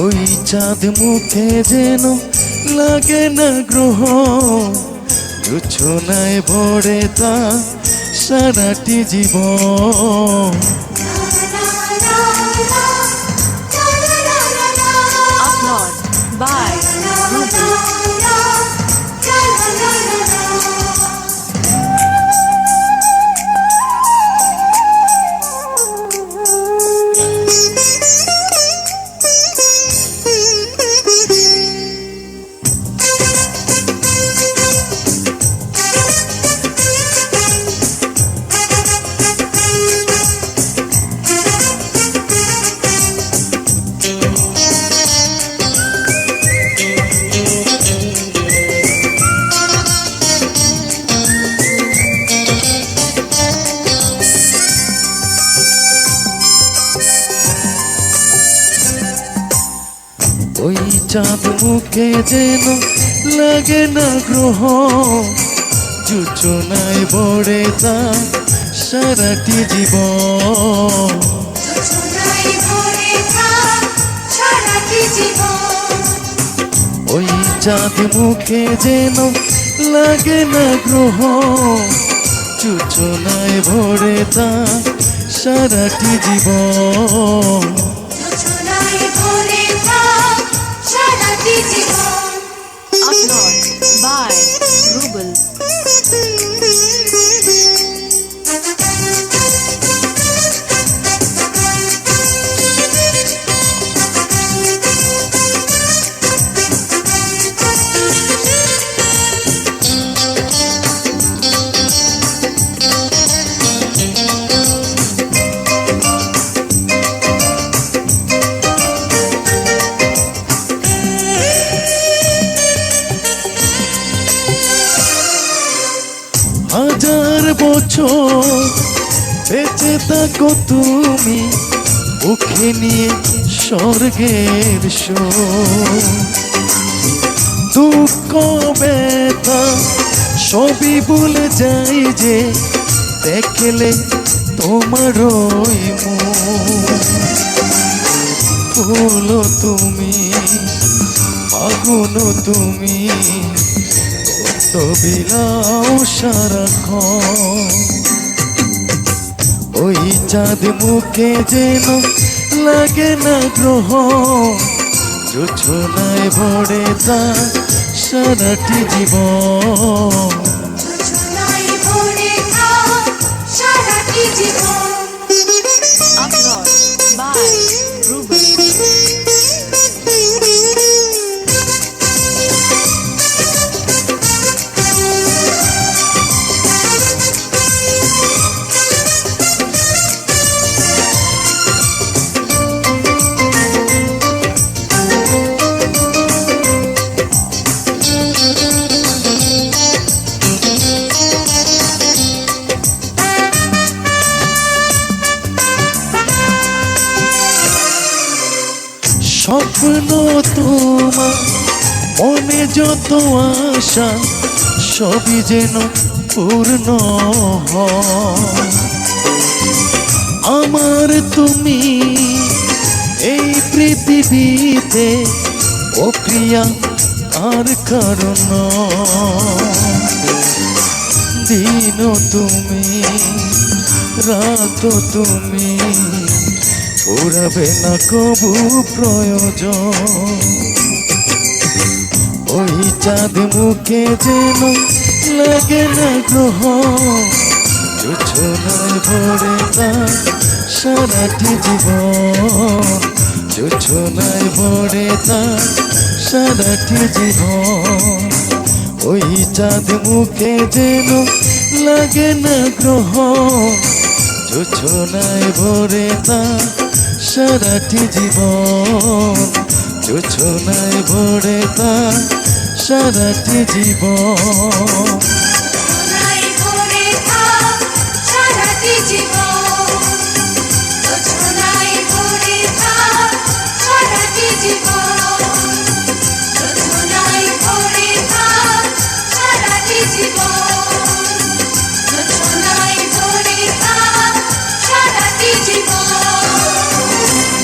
ওই চাঁদ মুখে যেন লাগে না গ্রহ, জোছনায় ভরে তা সারাটি জীবন। Upload by Google. ওই চাঁদ মুখে যেন লাগে না গ্রহ, জোছনায় ভরে তা সারাটি জীবন। ওই চাঁদ মুখে যেন লাগে না গ্রহ, জোছনায় ভরে তা সারাটি জীবন। Upload by Google. হাজার বছর বেঁচে থাকো তুমি, মুখে নিয়ে স্বর্গের সুর। দুঃখ ব্যথা সবই ভুলে যাই যে দেখলে তোমার ওই মুখ। ফুল তুমি, আগুন তুমি, কত বিলাও সারাক্ষণ। ওই চাঁদ মুখে যেন লাগে না গ্রহ, জোছনায় ভরে তা সারাটি জীবন। Upload by Google. স্বপ্ন তোমার মনে যত আশা, সবই যেন পূর্ণ হয়। আমার তুমি এই পৃথিবীতে, ও প্রিয়া আর কারণ। দিন তুমি, রাত তুমি, ফুরাবে না কবু প্রয়োজন। ওই চাঁদ মুখে যেন লাগে না গ্রহ, জোছনায় ভরে তা সারাটি জীবন। জোছনায় ভরে তা সারাটি জীবন। ওই চাঁদ মুখে যেন লাগে না গ্রহ, জোছনায় ভরে তা সারাটি জীবন। জোছনায় ভরে তা সারাটি জীবন।